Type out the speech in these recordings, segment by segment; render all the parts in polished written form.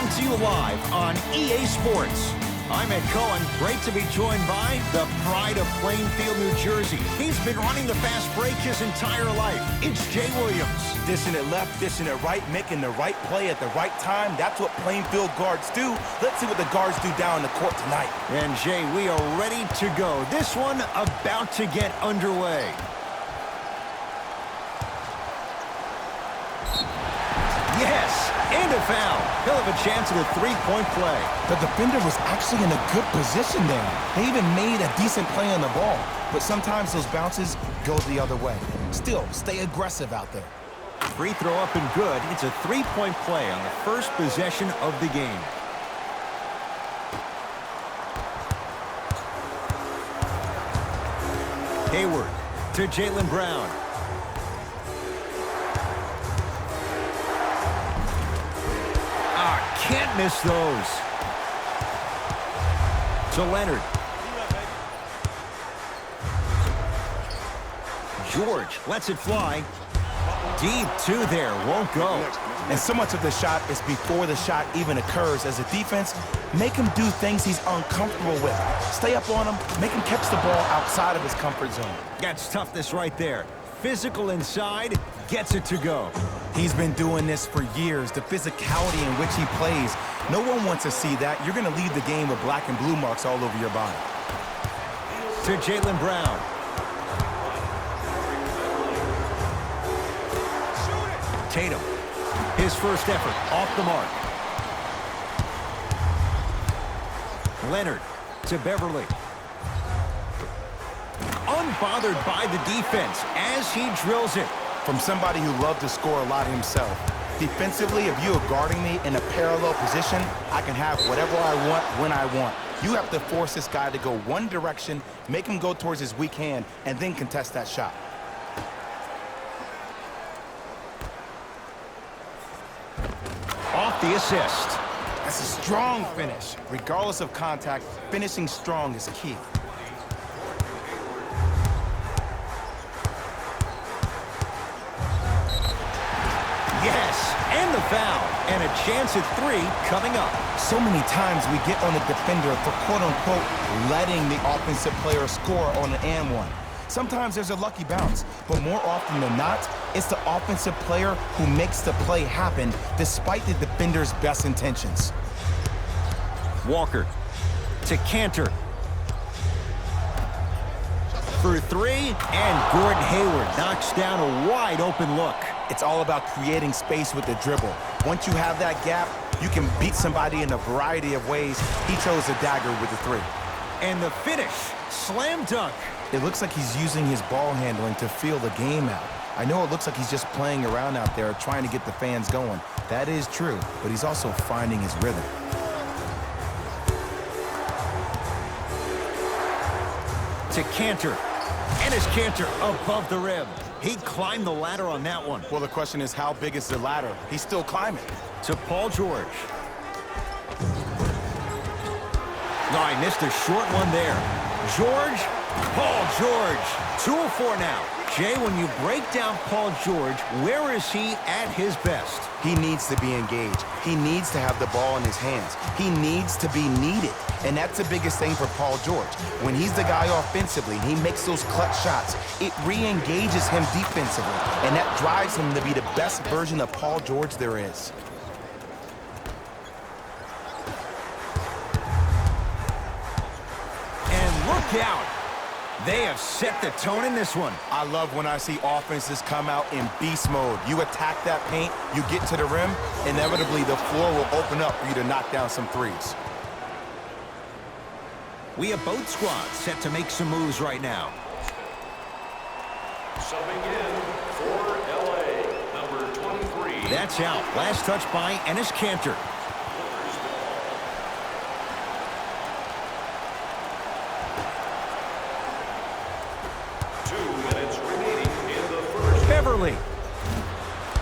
Coming to you live on EA Sports. I'm Ed Cohen. Great to be joined by the pride of Plainfield, New Jersey. He's been running the fast break his entire life. It's Jay Williams. Dishing it left, dishing it right, making the right play at the right time. That's what Plainfield guards do. Let's see what the guards do down the court tonight. And Jay, we are ready to go. This one about to get underway. Yes, and a foul. He'll have a chance at a three-point play. The defender was actually in a good position there. They even made a decent play on the ball. But sometimes those bounces go the other way. Still, stay aggressive out there. Free throw up and good. It's a three-point play on the first possession of the game. Hayward to Jaylen Brown. Can't miss those. To Leonard. George lets it fly. Deep two there, won't go. And so much of the shot is before the shot even occurs. As a defense, make him do things he's uncomfortable with. Stay up on him, make him catch the ball outside of his comfort zone. That's toughness right there. Physical inside, gets it to go. He's been doing this for years, the physicality in which he plays. No one wants to see that. You're going to leave the game with black and blue marks all over your body. To Jaylen Brown. Tatum. His first effort off the mark. Leonard to Beverly. Unbothered by the defense as he drills it. From somebody who loved to score a lot himself. Defensively, if you are guarding me in a parallel position, I can have whatever I want when I want. You have to force this guy to go one direction, make him go towards his weak hand, and then contest that shot. Off the assist. That's a strong finish. Regardless of contact, finishing strong is key. Yes, and the foul. And a chance at three coming up. So many times we get on the defender for quote-unquote letting the offensive player score on an and one. Sometimes there's a lucky bounce, but more often than not, it's the offensive player who makes the play happen despite the defender's best intentions. Walker to Cantor. For three, and Gordon Hayward knocks down a wide open look. It's all about creating space with the dribble. Once you have that gap, you can beat somebody in a variety of ways. He chose a dagger with the three. And the finish, slam dunk. It looks like he's using his ball handling to feel the game out. I know it looks like he's just playing around out there trying to get the fans going. That is true, but he's also finding his rhythm. To Cantor. And his Cantor above the rim. He climbed the ladder on that one. Well, the question is, how big is the ladder? He's still climbing. To Paul George. No, I missed a short one there. George, Paul George. 2-of-4 now. Jay, when you break down Paul George, where is he at his best? He needs to be engaged. He needs to have the ball in his hands. He needs to be needed. And that's the biggest thing for Paul George. When he's the guy offensively, he makes those clutch shots. It re-engages him defensively. And that drives him to be the best version of Paul George there is. And look out. They have set the tone in this one. I love when I see offenses come out in beast mode. You attack that paint, you get to the rim, inevitably the floor will open up for you to knock down some threes. We have both squads set to make some moves right now. Subbing in for LA, number 23. That's out. Last touch by Enes Kanter. Beverly.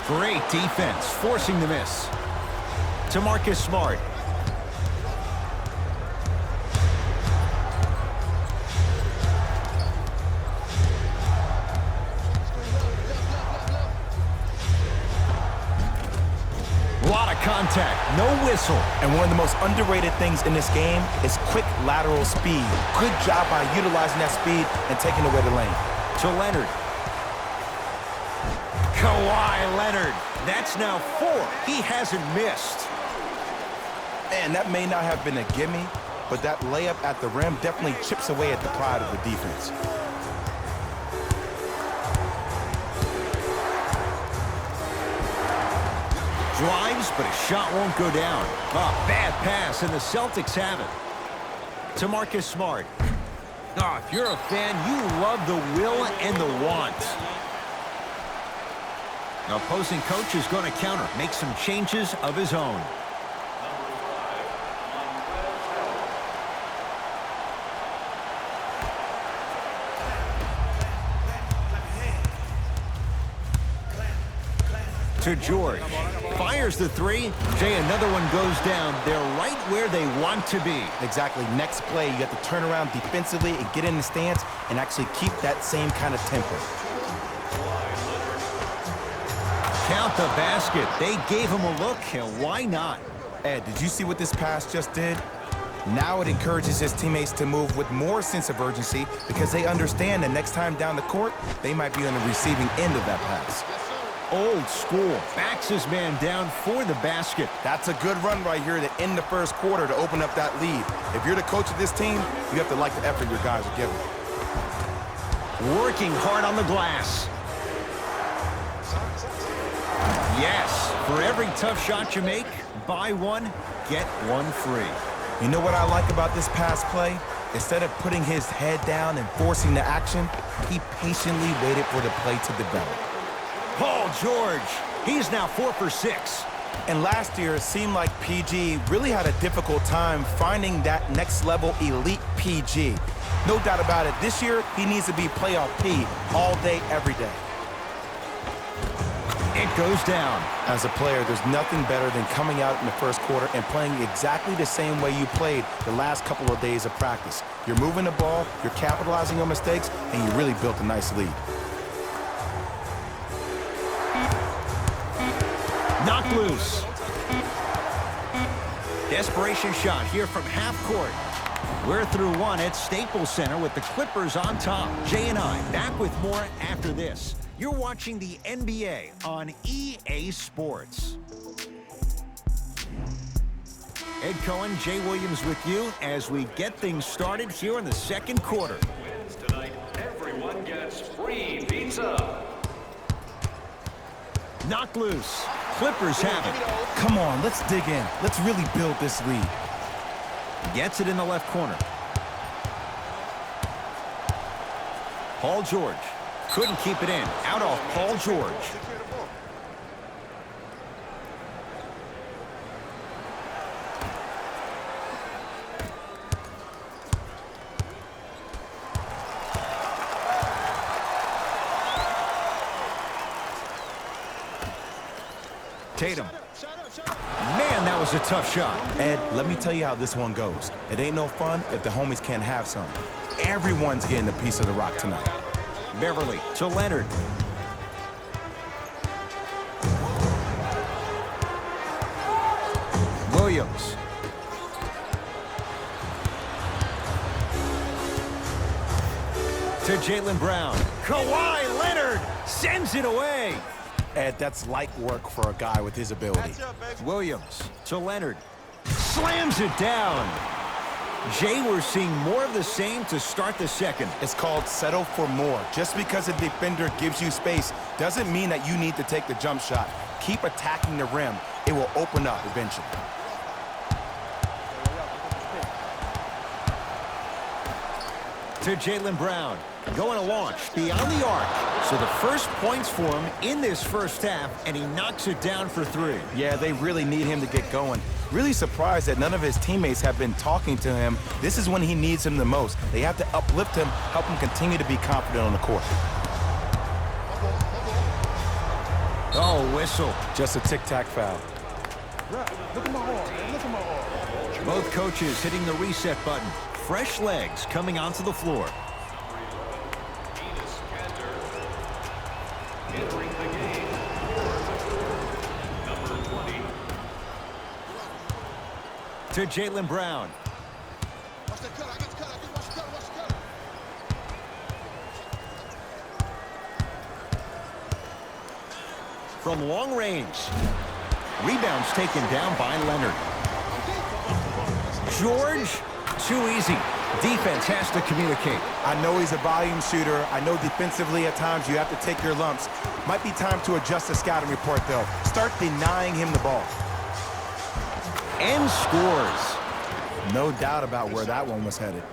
Great defense, forcing the miss. To Marcus Smart. contact, no whistle. And one of the most underrated things in this game is quick lateral speed. Good job by utilizing that speed and taking away the lane. To Leonard. Kawhi Leonard. That's now 4. He hasn't missed. Man, that may not have been a gimme, but that layup at the rim definitely chips away at the pride of the defense. Drives, but a shot won't go down. Bad pass, and the Celtics have it. To Marcus Smart. If you're a fan, you love the will and the want. The opposing coach is going to counter, make some changes of his own. To George. Fires the 3. Jay, another one goes down. They're right where they want to be. Exactly. Next play, you have to turn around defensively and get in the stance and actually keep that same kind of tempo. Count the basket. They gave him a look, and why not? Ed, did you see what this pass just did? Now it encourages his teammates to move with more sense of urgency because they understand that next time down the court, they might be on the receiving end of that pass. Old school. Backs his man down for the basket. That's a good run right here to end the first quarter to open up that lead. If you're the coach of this team, you have to like the effort your guys are giving. Working hard on the glass. Yes, for every tough shot you make, buy one, get one free. You know what I like about this pass play? Instead of putting his head down and forcing the action, he patiently waited for the play to develop. Paul George, he's now 4 for 6. And last year, it seemed like PG really had a difficult time finding that next level elite PG. No doubt about it, this year, he needs to be playoff P all day, every day. It goes down. As a player, there's nothing better than coming out in the first quarter and playing exactly the same way you played the last couple of days of practice. You're moving the ball, you're capitalizing on mistakes, and you really built a nice lead. Knocked loose. Desperation shot here from half court. We're through one at Staples Center with the Clippers on top. Jay and I back with more after this. You're watching the NBA on EA Sports. Ed Cohen, Jay Williams with you as we get things started here in the second quarter. Wins tonight, everyone gets free pizza. Knocked loose. Clippers have it. Come on, let's dig in. Let's really build this lead. Gets it in the left corner. Paul George. Couldn't keep it in. Out off Paul George. Tatum. Man, that was a tough shot. Ed, let me tell you how this one goes. It ain't no fun if the homies can't have some. Everyone's getting a piece of the rock tonight. Beverly to Leonard. Williams. To Jaylen Brown. Kawhi Leonard sends it away. Ed, that's light work for a guy with his ability. Williams to Leonard. Slams it down. Jay, we're seeing more of the same to start the second. It's called settle for more. Just because a defender gives you space doesn't mean that you need to take the jump shot. Keep attacking the rim. It will open up eventually. To Jaylen Brown. Going to launch beyond the arc. So the first points for him in this first half, and he knocks it down for 3. Yeah, they really need him to get going. Really surprised that none of his teammates have been talking to him. This is when he needs him the most. They have to uplift him, help him continue to be confident on the court. Oh, whistle. Just a tic-tac foul. Both coaches hitting the reset button. Fresh legs coming onto the floor. Entering the game, number 20. To Jaylen Brown. From long range. Rebounds taken down by Leonard. George, too easy. Defense has to communicate. I know he's a volume shooter. I know defensively at times you have to take your lumps. Might be time to adjust the scouting report, though. Start denying him the ball. And scores. No doubt about where that one was headed.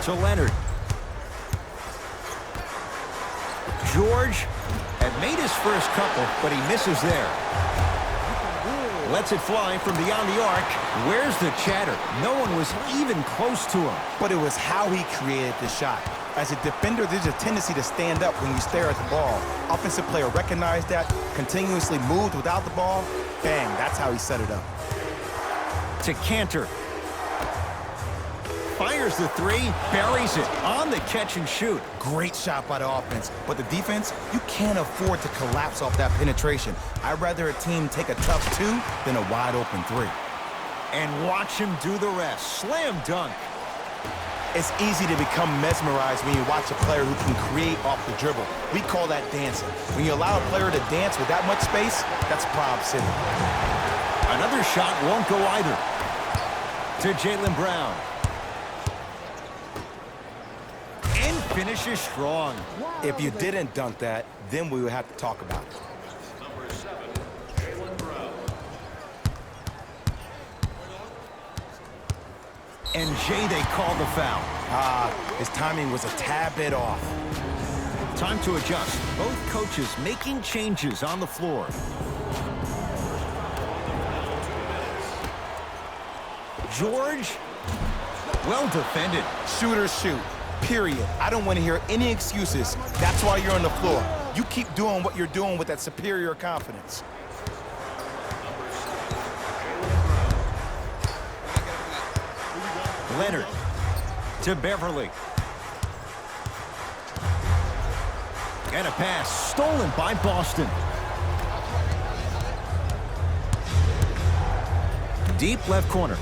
To Leonard. George had made his first couple, but he misses there. Lets it fly from beyond the arc. Where's the chatter? No one was even close to him. But it was how he created the shot. As a defender, there's a tendency to stand up when you stare at the ball. Offensive player recognized that, continuously moved without the ball. Bang, that's how he set it up. To Cantor. Fires the three, buries it on the catch and shoot. Great shot by the offense, but the defense, you can't afford to collapse off that penetration. I'd rather a team take a tough two than a wide open three. And watch him do the rest. Slam dunk. It's easy to become mesmerized when you watch a player who can create off the dribble. We call that dancing. When you allow a player to dance with that much space, that's Prob City. Another shot won't go either. To Jaylen Brown. And finishes strong. If you didn't dunk that, then we would have to talk about it. Number 7, Jaylen Brown. And Jay, they call the foul. His timing was a tad bit off. Time to adjust. Both coaches making changes on the floor. George, well defended. Shooters shoot, period. I don't want to hear any excuses. That's why you're on the floor. You keep doing what you're doing with that superior confidence. Leonard to Beverly. And a pass stolen by Boston. Deep left corner.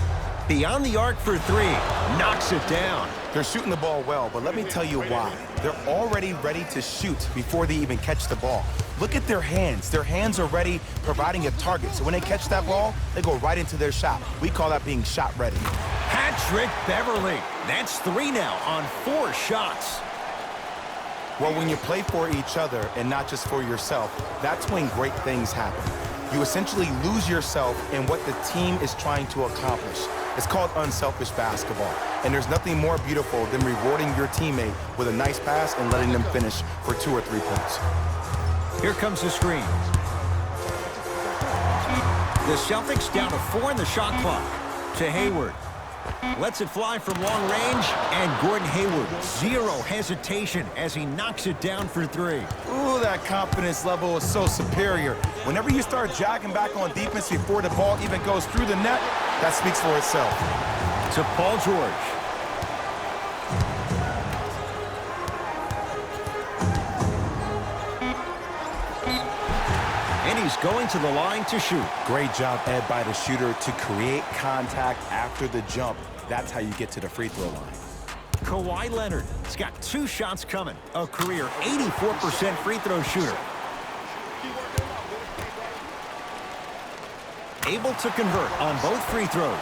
Beyond the arc for three. Knocks it down. They're shooting the ball well, but let me tell you why. They're already ready to shoot before they even catch the ball. Look at their hands. Their hands are ready, providing a target. So when they catch that ball, they go right into their shot. We call that being shot ready. Patrick Beverly. That's 3 now on 4 shots. Well, when you play for each other and not just for yourself, that's when great things happen. You essentially lose yourself in what the team is trying to accomplish. It's called unselfish basketball. And there's nothing more beautiful than rewarding your teammate with a nice pass and letting them finish for 2 or 3 points. Here comes the screen. The Celtics down to 4 in the shot clock. To Hayward. Lets it fly from long range, and Gordon Hayward, 0 hesitation as he knocks it down for 3. Ooh, that confidence level is so superior. Whenever you start jogging back on defense before the ball even goes through the net, that speaks for itself. To Paul George. And he's going to the line to shoot. Great job, Ed, by the shooter to create contact after the jump. That's how you get to the free throw line. Kawhi Leonard has got 2 shots coming. A career 84% free throw shooter. Able to convert on both free throws.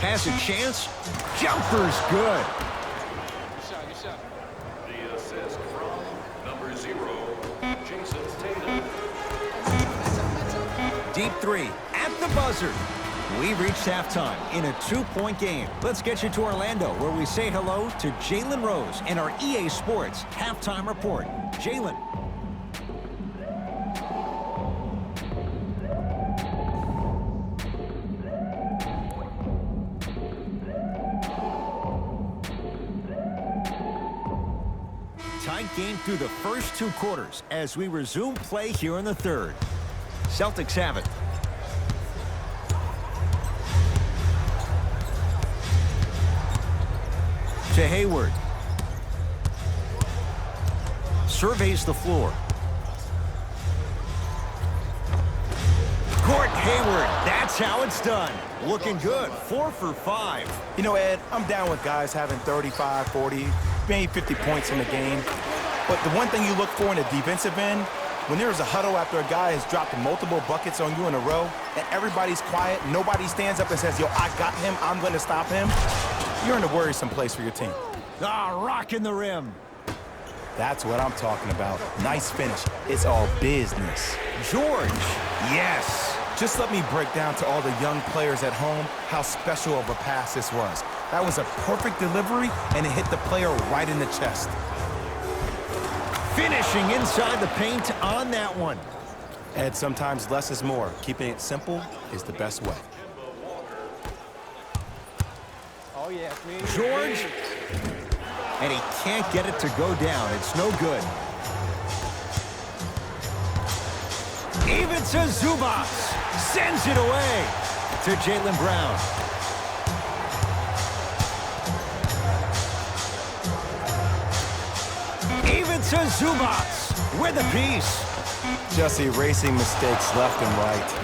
Has a chance. Jumper's good. The assist from number 0, Jason Tatum. Deep 3 at the buzzer. We've reached halftime in a 2-point game. Let's get you to Orlando, where we say hello to Jalen Rose in our EA Sports halftime report. Jalen. Tight game through the first 2 quarters as we resume play here in the third. Celtics have it. To Hayward. Surveys the floor. Court Hayward, that's how it's done. Looking good, 4 for 5. You know, Ed, I'm down with guys having 35, 40, maybe 50 points in the game. But the one thing you look for in the defensive end, when there is a huddle after a guy has dropped multiple buckets on you in a row, and everybody's quiet, nobody stands up and says, yo, I got him, I'm going to stop him, you're in a worrisome place for your team. Rocking the rim. That's what I'm talking about. Nice finish. It's all business. George, yes. Just let me break down to all the young players at home how special of a pass this was. That was a perfect delivery, and it hit the player right in the chest. Finishing inside the paint on that one. Ed, sometimes less is more. Keeping it simple is the best way. Oh, yeah. George, and he can't get it to go down. It's no good. Ivica Zubac sends it away to Jaylen Brown. Ivica Zubac with a piece. Just erasing mistakes left and right.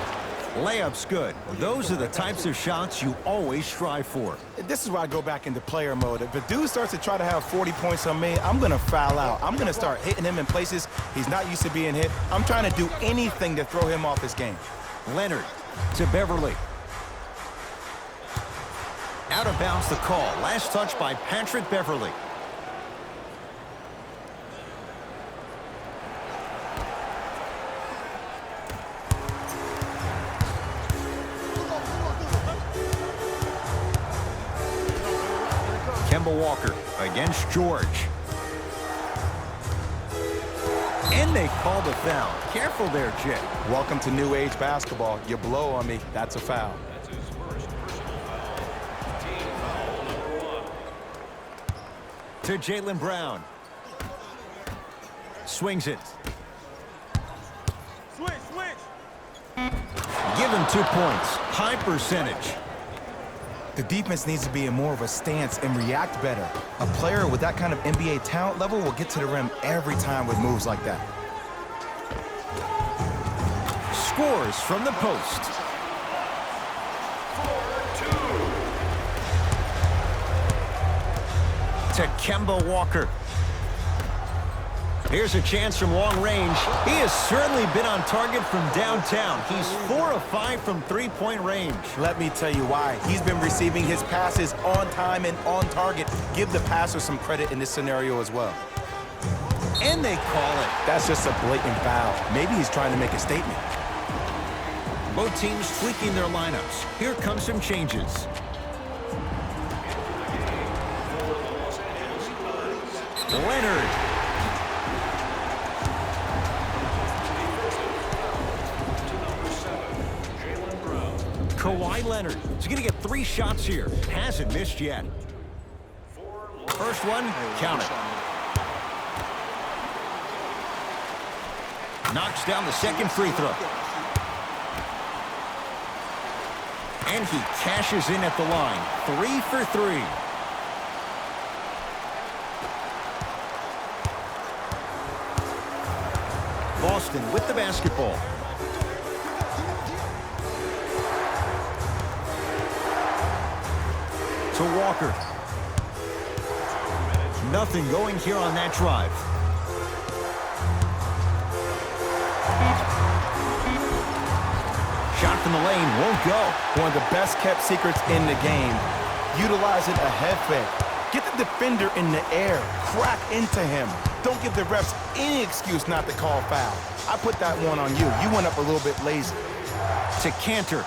Layup's good. Those are the types of shots you always strive for. This is where I go back into player mode. If a dude starts to try to have 40 points on me, I'm going to foul out. I'm going to start hitting him in places he's not used to being hit. I'm trying to do anything to throw him off his game. Leonard to Beverly. Out of bounds the call. Last touch by Patrick Beverly. Kemba Walker against George. And they called a foul. Careful there, Jay. Welcome to new age basketball. You blow on me, that's a foul. That's his first personal foul. Team foul number 1. To Jaylen Brown. Swings it. Switch. Give him 2 points. High percentage. The defense needs to be in more of a stance and react better. A player with that kind of NBA talent level will get to the rim every time with moves like that. Scores from the post. 4-2. To Kemba Walker. Here's a chance from long range. He has certainly been on target from downtown. He's 4 of 5 from three-point range. Let me tell you why. He's been receiving his passes on time and on target. Give the passer some credit in this scenario as well. And they call it. That's just a blatant foul. Maybe he's trying to make a statement. Both teams tweaking their lineups. Here come some changes. Leonard. Kawhi Leonard is going to get 3 shots here. Hasn't missed yet. First one, count it. Knocks down the second free throw. And he cashes in at the line. 3 for 3. Boston with the basketball. To Walker. Nothing going here on that drive. Shot from the lane won't go. One of the best kept secrets in the game. Utilizing a head fake. Get the defender in the air. Crack into him. Don't give the refs any excuse not to call foul. I put that one on you. You went up a little bit lazy. To Cantor.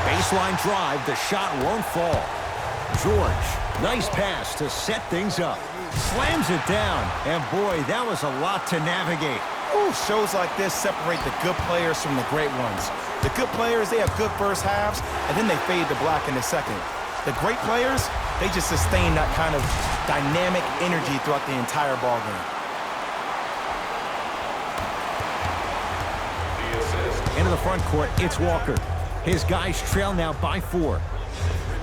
Baseline drive, the shot won't fall. George, nice pass to set things up. Slams it down, and boy, that was a lot to navigate. Ooh, shows like this separate the good players from the great ones. The good players, they have good first halves, and then they fade to black in the second. The great players, they just sustain that kind of dynamic energy throughout the entire ballgame. The assist. And Into the front court, it's Walker. His guys trail now by 4.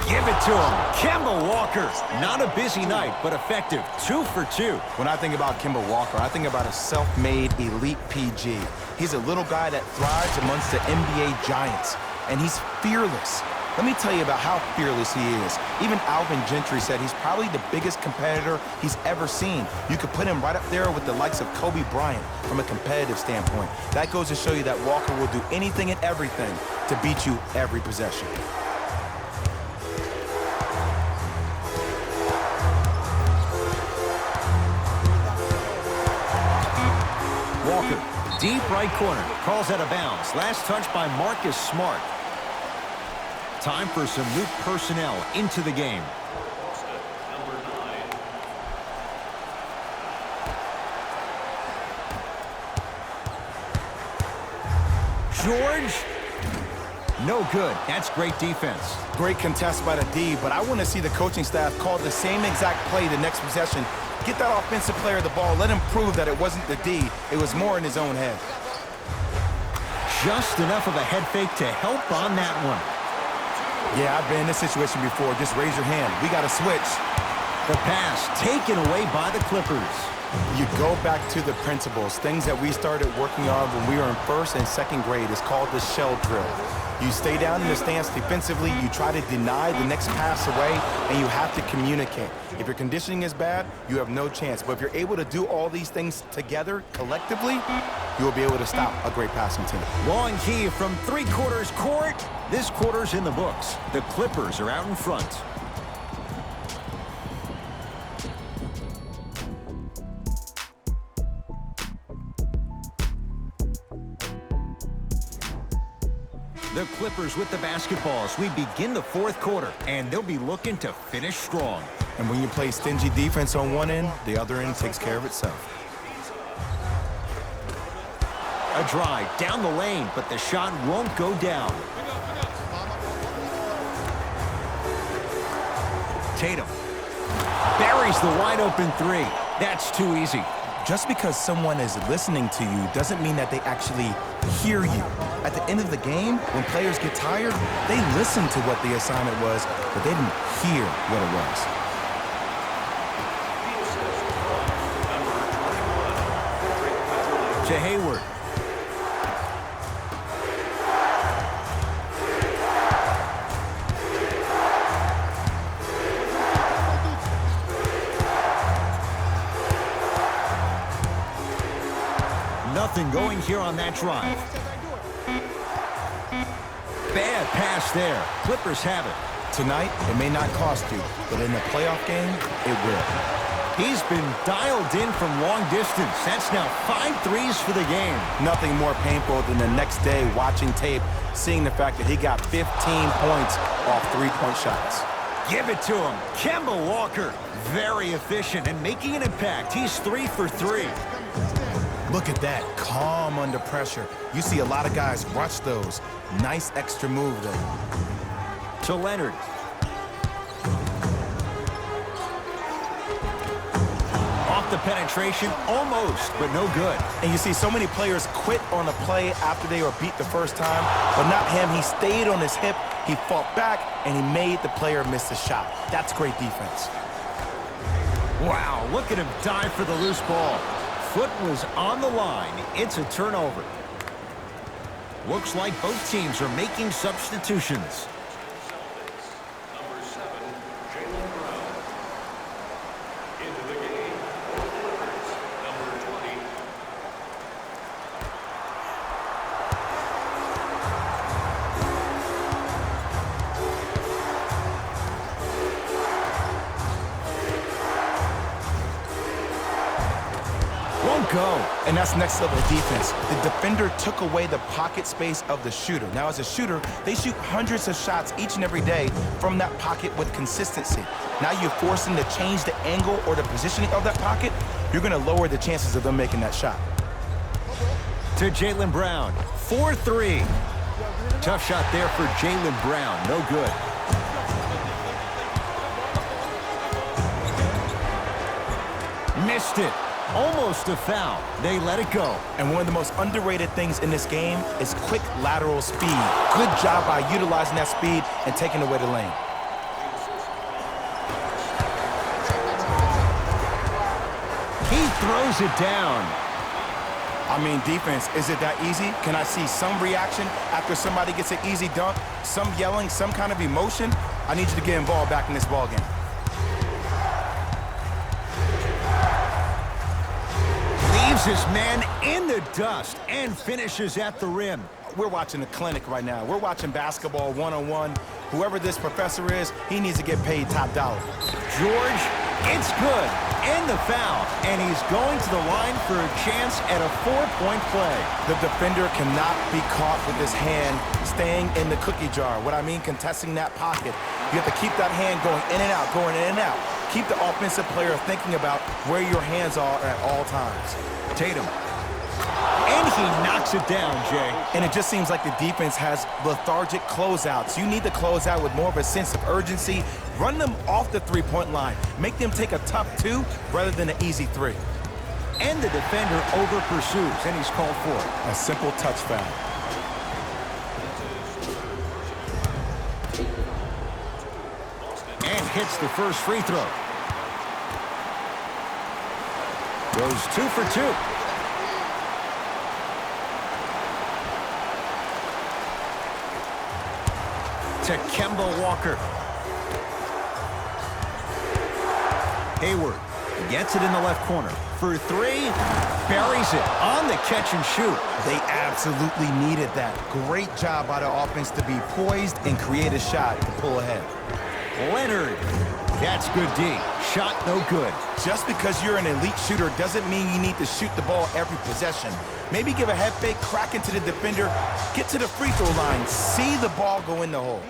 Give it to him. Kemba Walker. Not a busy night, but effective. 2 for 2. When I think about Kemba Walker, I think about a self-made elite PG. He's a little guy that thrives amongst the NBA giants, and he's fearless. Let me tell you about how fearless he is. Even Alvin Gentry said he's probably the biggest competitor he's ever seen. You could put him right up there with the likes of Kobe Bryant from a competitive standpoint. That goes to show you that Walker will do anything and everything to beat you every possession. Walker, deep right corner, calls out of bounds. Last touch by Marcus Smart. Time for some new personnel into the game. Number 9. George. No good. That's great defense. Great contest by the D, but I want to see the coaching staff call the same exact play the next possession. Get that offensive player the ball. Let him prove that it wasn't the D. It was more in his own head. Just enough of a head fake to help on that one. Yeah, I've been in this situation before. Just raise your hand. We got to switch. The pass taken away by the Clippers. You go back to the principles, things that we started working on when we were in 1st and 2nd grade. It's called the shell drill. You stay down in the stance defensively, you try to deny the next pass away, and you have to communicate. If your conditioning is bad, you have no chance. But if you're able to do all these things together, collectively, you will be able to stop a great passing team. Long key from 3/4 court. This quarter's in the books. The Clippers are out in front. The Clippers with the basketball as we begin the 4th quarter, and they'll be looking to finish strong. And when you play stingy defense on one end, the other end takes care of itself. A drive down the lane, but the shot won't go down. Tatum buries the wide open 3. That's too easy. Just because someone is listening to you doesn't mean that they actually hear you. At the end of the game, when players get tired, they listen to what the assignment was, but they didn't hear what it was. To Hayward. Nothing going here on that drive. Bad pass there. Clippers have it. Tonight, it may not cost you, but in a playoff game, it will. He's been dialed in from long distance. That's now 5 threes for the game. Nothing more painful than the next day watching tape, seeing the fact that he got 15 points off 3-point shots. Give it to him. Kemba Walker, very efficient and making an impact. He's 3 for 3. Look at that, calm under pressure. You see a lot of guys rush those. Nice extra move there. To Leonard. Off the penetration, almost, but no good. And you see so many players quit on a play after they were beat the first time, but not him. He stayed on his hip, he fought back, and he made the player miss the shot. That's great defense. Wow, look at him dive for the loose ball. Foot was on the line. It's a turnover. Looks like both teams are making substitutions. Number 7, Jaylen Brown. Into the game, number 20. Won't go. And that's next level defense. The defender took away the pocket space of the shooter. Now, as a shooter, they shoot hundreds of shots each and every day from that pocket with consistency. Now you force them to change the angle or the positioning of that pocket, you're going to lower the chances of them making that shot. To Jaylen Brown. 4-3. Tough shot there for Jaylen Brown. No good. Missed it. almost a foul. They let it go. And one of the most underrated things in this game is quick lateral speed. Good job by utilizing that speed and taking away the lane. He throws it down. I mean, defense, is it that easy? Can I see some reaction after somebody gets an easy dunk? Some yelling, some kind of emotion? I need you to get involved back in this ballgame. Leaves his man in the dust and finishes at the rim. We're watching a clinic right now. We're watching basketball one-on-one. Whoever this professor is, he needs to get paid top dollar. George, it's good. And the foul. And he's going to the line for a chance at a 4-point play. The defender cannot be caught with his hand staying in the cookie jar. What I mean, contesting that pocket. You have to keep that hand going in and out, going in and out. Keep the offensive player thinking about where your hands are at all times. Tatum. And he knocks it down, Jay. And it just seems like the defense has lethargic closeouts. You need to close out with more of a sense of urgency. Run them off the three-point line. Make them take a tough two rather than an easy three. And the defender over-pursues, and he's called for it. A simple touch foul. And hits the first free throw. Goes 2 for 2. To Kemba Walker. Hayward gets it in the left corner. For 3, buries it on the catch and shoot. They absolutely needed that. Great job by the offense to be poised and create a shot to pull ahead. Leonard. That's good D. Shot no good. Just because you're an elite shooter doesn't mean you need to shoot the ball every possession. Maybe give a head fake, crack into the defender, get to the free throw line, see the ball go in the hole.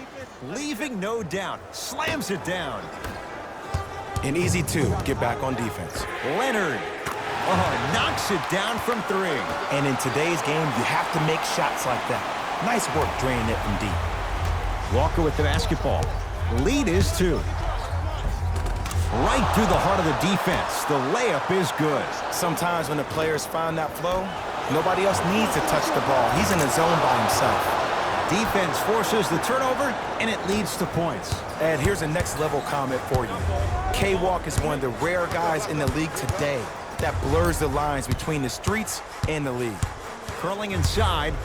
Leaving no doubt. Slams it down. An easy 2, get back on defense. Leonard. Oh, knocks it down from 3. And in today's game, you have to make shots like that. Nice work draining it from deep. Walker with the basketball. Lead is 2. Right through the heart of the defense. The layup is good. Sometimes when the players find that flow, nobody else needs to touch the ball. He's in the zone by himself. Defense forces the turnover, and it leads to points. Ed, here's a next-level comment for you. K-Walk is one of the rare guys in the league today that blurs the lines between the streets and the league. Curling inside.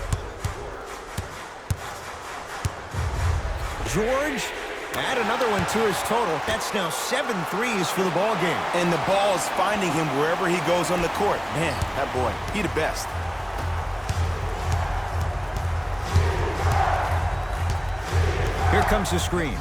George, add another one to his total. That's now 7 threes for the ball game. And the ball is finding him wherever he goes on the court. Man, that boy, he the best. Here comes the screen.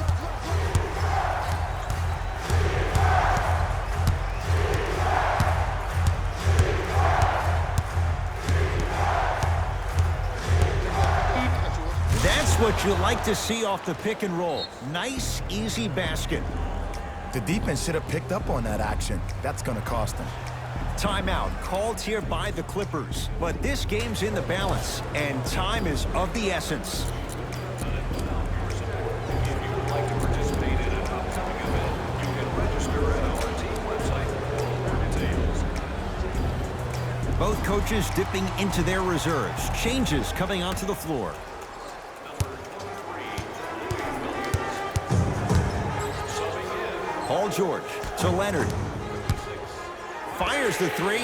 That's what you like to see off the pick and roll. Nice, easy basket. The defense should have picked up on that action. That's going to cost them. Timeout called here by the Clippers. But this game's in the balance, and time is of the essence. Both coaches dipping into their reserves. Changes coming onto the floor. Paul George to Leonard. Fires the 3.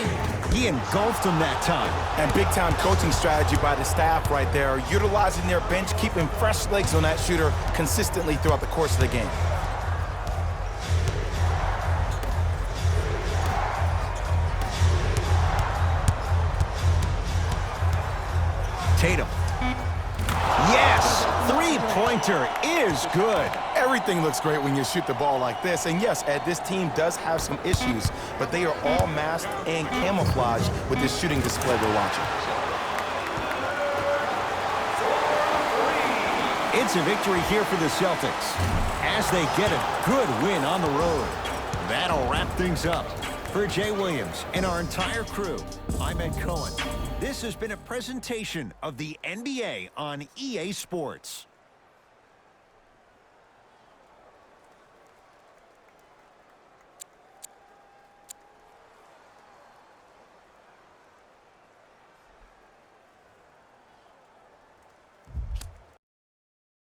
He engulfed him that time. And big-time coaching strategy by the staff right there, utilizing their bench, keeping fresh legs on that shooter consistently throughout the course of the game. Tatum. Yes! Three-pointer is good. Everything looks great when you shoot the ball like this. And yes, Ed, this team does have some issues, but they are all masked and camouflaged with this shooting display we're watching. It's a victory here for the Celtics as they get a good win on the road. That'll wrap things up. For Jay Williams and our entire crew, I'm Ed Cohen. This has been a presentation of the NBA on EA Sports.